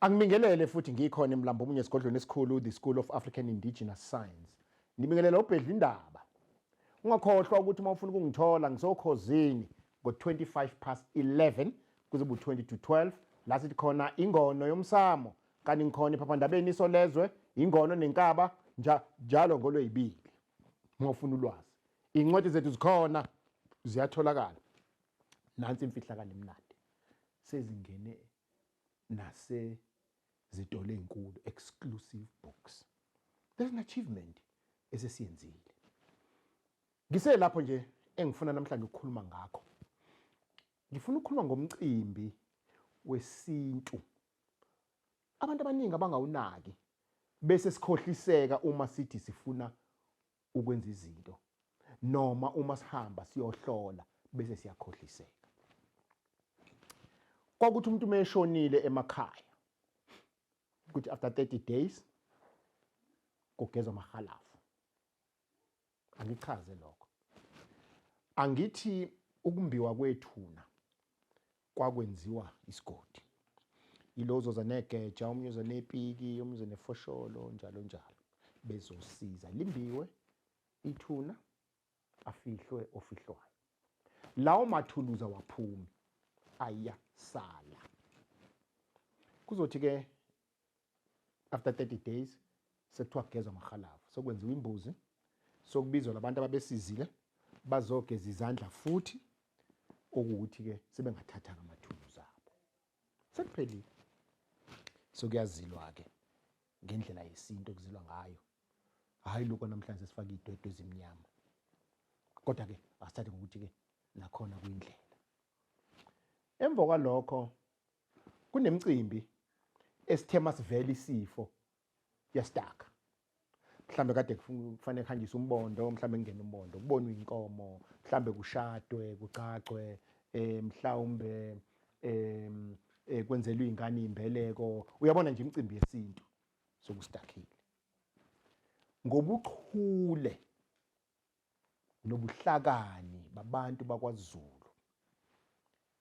Angibingelele futhi ngikhona emlambo omunye esigodlweni esikhulu the School of African Indigenous Science. Ngibingelela ubhedla indaba. Ungakhohlwa ukuthi uma ufuna ukungithola ngisokhozini ngo-11 kuze bu-20 to 12 la sithi khona ingono yomsamo kanti ngikhona ephephandabeni isolezwe ingono nenkaba njalo ngolweyibili. Uma ufuna ulwazi incwadi zethu zikhona ziyatholakala. Nansi imfihlakalo emnandi sezingene nasezitolo ezinkulu exclusive books. There's an achievement esesiyenzile. Ngise lapho nje engifuna namhlanje ukukhuluma ngakho. Ngifuna ukukhuluma ngomcimbi wesintu. Abantu abaningi abangawunaki bese sikhohliseka uma sithi sifuna ukwenza izinto noma uma sihamba siyohlola bese siyakhohliseka. Kwakuthi umuntu umeshonile emakhaya ukuthi after 30 days kugezwa amahalavu. Angichaze lokho. Angithi ukumbiwa kwethuna kwakwenziwa isigodi. Ilozo zanegeja, umnyuzo nepiki, umnyuzo nefosholo njalo njalo. Bezosiza limbiwe ithuna afihlwe ofihlwayo. Lawo mathuluza waphumi ayasala. Kuzothi ke after 30 days sekuthiwa kugezwa amahalavu. Sokwenziwa imbuzi, sokubizwa labantu ababesizile bazogeza izandla futhi ukuthi ke sebengathatha amathuluzi abo. Sekuphelile. Sokuyazilwa ke ngendlela yesinto okuzilwa ngayo. Hayi lokho namhlanje sifaka idwedwe ezimnyama. Kodwa ke asithathe ngokuthi ke nakhona kuyindlela. Emva kwalokho kunemicimbi esithema sivela isifo yastaka. Mhlambe kade kufanele kuhanjiswe umbondo, mhlambe ngene umbondo, kubonwe inkomo, mhlambe kushadwe, kucacwe, mhlawumbe kwenzelwe ingane imbeleko. Uyabona nje imicimbi yesintu sokustakile. Ngobuchule nobuhlakani babantu bakwaZulu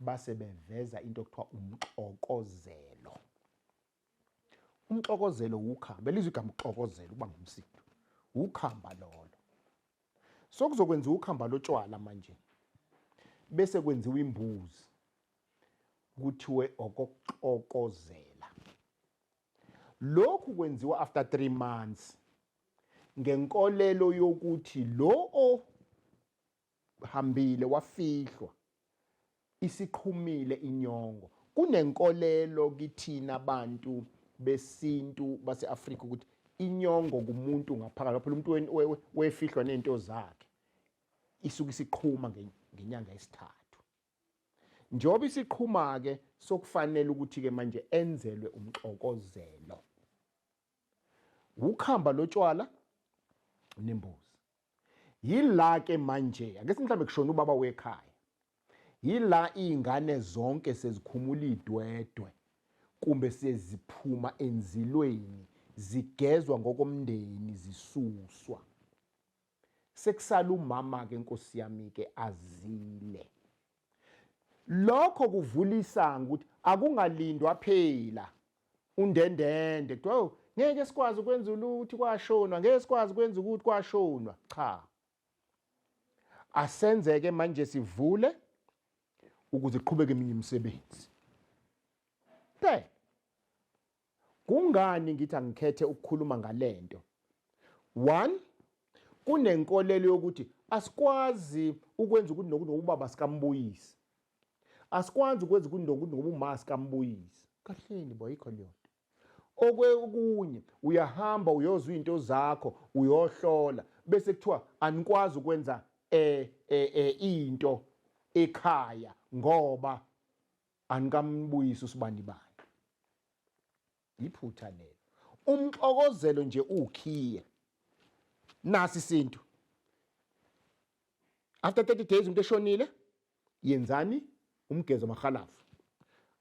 base beveza into okuthiwa umxokozelo. Umxokozelo ukhamba, elizwe igama uxokozelo kuba ngumsindo. Ukhamba lolo. Sokuzokwenziwa ukhamba lotshwala manje. Bese kwenziwa imbuzi. Kuthiwe Okokuqala. Lokhu kwenziwa after 3 months. Ngenkolelo yokuthi lo ohambile wafihlwa isiqhumile inyongo. Kunenkolelo kithina abantu besintu base-Afrika ukuthi inyongo kumuntu ngaphakathi lapho umuntu wefihlwa nento zakhe isuka isiqhuma ngenyanga yesithathu. Njoba isiqhuma ke sokufanele ukuthi ke manje enzelwe umxokozelo. Ukhamba lotshwala nembuzi. Yila ke manje ake mhlambe kushona ubaba wekhaya. Yila izingane zonke sezikhumula idwedwe kumbe seziphuma enzilweni zigezwa ngokomndeni zisuswa. Sekusala umama ke Nkosi yami ke azile. Lokho kuvulisa ukuthi akungalindwa phela undendende kuthiwa ngeke sikwazi ukwenza ukuthi kwashonwa, ngeke sikwazi ukwenza ukuthi kwashonwa. Cha. Asenzeke manje sivule ukuze iqhubeke eminye imisebenzi. Kungani ngithi angikhethe ukukhuluma ngalento? 1, kunenkolelo yokuthi asikwazi ukwenza ukuthi nokubaba sikambuyisi. Asikwazi ukwenza ukuthi ngobuma sikambuyisi. Kahleni boyikho leyo. Okunye uyahamba uyozwa into zakho uyohlola bese kuthiwa anikwazi ukwenza into ekhaya ngoba anikambuyisi usibani bani. Iphutha lelo. umxokozelo nje ukhiye nasi isintu. After 30 days umuntu eshonile yenzani? Umgezo mahalavu.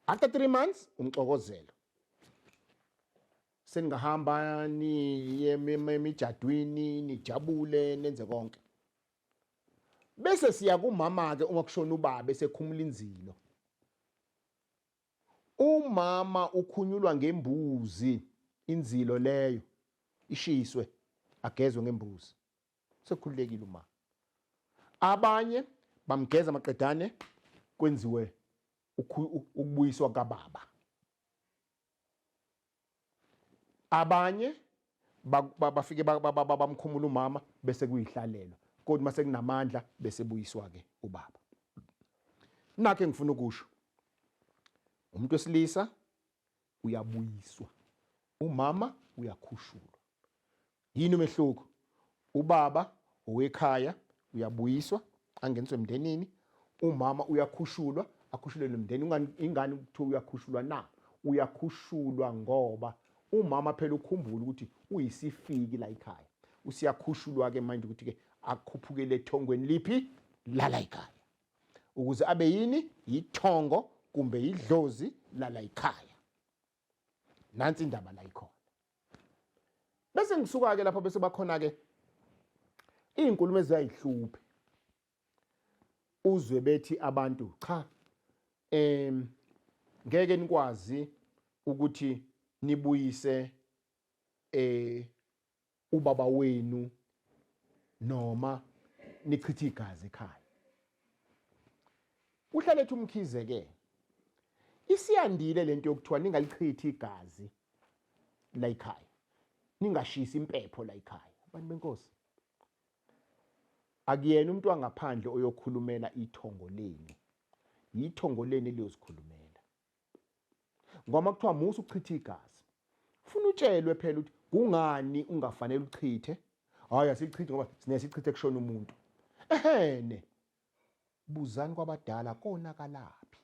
After 3 months umxokozelo. Seningahamba niye emijadwini nijabule nenze konke. Bese siya kumama ke ungakushona ubaba esekhumula inzilo. Umama ukhunyulwa ngembuzi, inzilo leyo ishiswe agezwe ngembuzi. Sekukhulekile umama. Abanye bamgeza maqedane kwenziwe ukubuyiswa kababa. Abanye bafike bamkhumula umama bese kuyihlalelo. Kodwa mase kunamandla bese buyiswa ke ubaba. Nakhe ngifuna ukusho. Umuntu wesilisa uyabuyiswa. Umama uyakhushulwa. Yini umehluko? Ubaba owekhaya uyabuyiswa angeniswe emndenini. Umama uyakhushulwa, akhushulelwe emndenini. Ingane kuthiwa uyakhushulwa na? Uyakhushulwa ngoba umama phela ukhumbula ukuthi uyisifiki la ekhaya. Usiyakhushulwa ke manje ukuthi ke akhuphukele ethongweni liphi lala ekhaya. Ukuze abe yini? Yithongo kumbe idlozi lala ekhaya. Nansi indaba la ikhona. Bese ngisuka ke lapha bese bakhona ke izinkulumo eziyayihluphe. Uzwe bethi abantu cha ngeke nikwazi ukuthi nibuyise ubaba wenu noma nichithe igazi ekhaya. Uhlalethe uMkhize ke isiyandile lento yokuthiwa ningalichithi igazi la ekhaya. Ningashisa impepho la ekhaya. Abantu benkosi. Akuyena umuntu wangaphandle oyokhulumela ithongo lenu. Yithongo lenu eliyozikhulumela. Ngoba kuthiwa musu uchitha igazi. Ufuna utshelwe phela ukuthi kungani ungafanele uchithe. Hayi asichithe ngoba sinesichithe kushona umuntu. Ehene. Buzani kwabadala konakalaphi.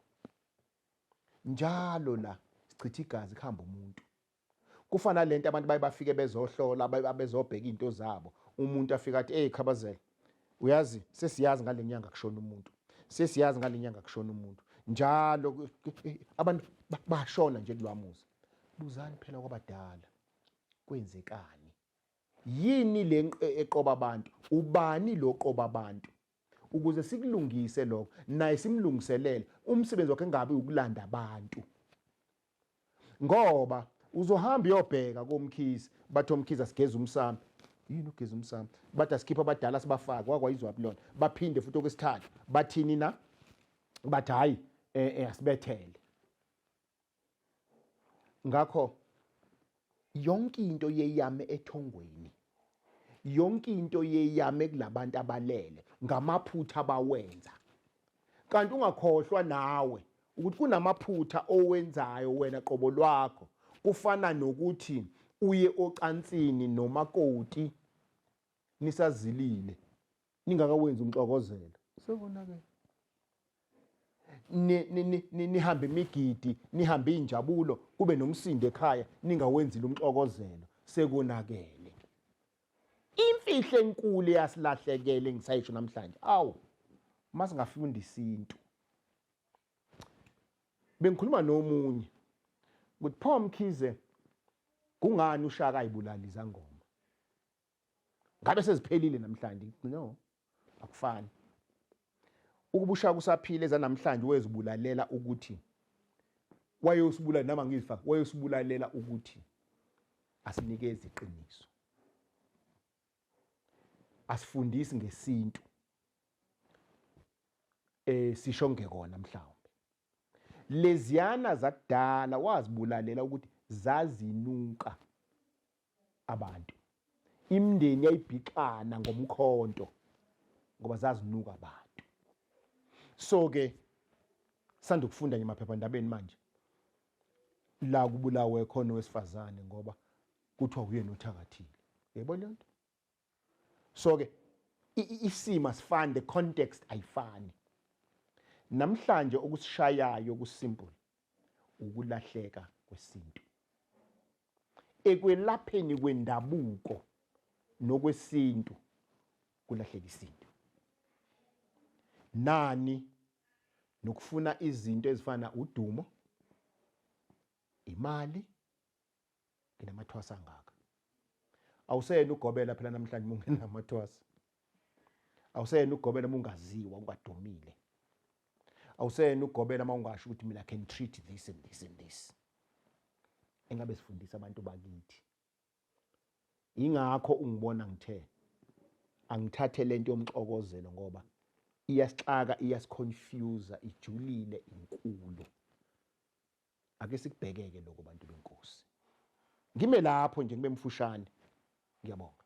Njalo la sichitha igazi kuhamba umuntu. Kufana lento abantu bafike bezohlola bezobheka into zabo. Umuntu afika athi khabazela. Uyazi sesiyazi ngale nyanga kushona umuntu. Sesiyazi ngale nyanga kushona umuntu. Njalo abantu bashona nje kulwamuzi. Buzani phela kwabadala. Kwenzekani? Yini le eqoba abantu? Ubani lo qoba abantu? Ukuze sikulungise lokho naye simlungiselele umsebenzi wakhe ngabe ukulanda abantu. Ngoba uzohamba uyobheka koMkhize bathi uMkhize asigeza umsamo. Yini ugeza umsamo? Bathi asikhipha abadala sibafaka kwakwayizwa bilona. Baphinde futhi okwesithathu bathini na? Bathi hayi asibethele. Ngakho yonke into yeyame ethongweni. Yonke into yeyame kulabantu abalele ngamaphutha abawenza. Kanti ungakhohlwa nawe ukuthi kunamaphutha owenzayo wena qobo lwakho. Kufana nokuthi uye ocansini nomakoti nisazilile ningakawenza umxokozelo. Sekonake. Nihambe imigidi, nihambe injabulo, kube nomsindo ekhaya, ningawenzile umxokozelo. Sekonakele. Imfihlo enkulu yasilahlekele ngisayisho namhlanje. Awu, masingafunda isintu. Bengikhuluma nomunye ukuthi pho Mkhize kungani uShaka ayibulala izangoma? Ngabe seziphelile namhlanje? No, akufani. Ukuba uShaka usaphile zanamhlanje wezibulalela ukuthi wayosibulala nama ngifa, wayosibulalela ukuthi asinikeze iqiniso. Asifundisi ngesintu. Sisho ngekona mhlawumbe. Leziyana zakudala wazibulalela ukuthi zazinuka abantu. Imindeni yayibhikana ngomkhonto ngoba zazinuka abantu. So ke sanda ukufunda nje emaphephandabeni manje la kubulawe khona wesifazane ngoba kuthiwa uyena uthakathile. Yebo le nto. So ke isimo asifani, the context ayifani. Namhlanje okusishayayo kusimple ukulahleka kwesintu. ekwelapheni kwendabuko nokwesintu kulahleka isintu. Nani nokufuna izinto ezifana udumo, imali, nginamathwasa angaka. Awuseyena ugobela phela namhlanje mungenamathwasa. Awuseyena ugobela mungaziwa, ungadumile. Awuseyena ugobela mawungasho ukuthi mina can treat this and this and this. Engabe sifundisa abantu bakithi. Ingakho ungibona ngithe angithathe lento yomxokozelo ngoba iyasixaka, iyasiconfuse, ijulile inkulu. Ake sikubhekeke lokho bantu benkosi. Ngime lapho nje ngibe mfushane. Ngiyabonga.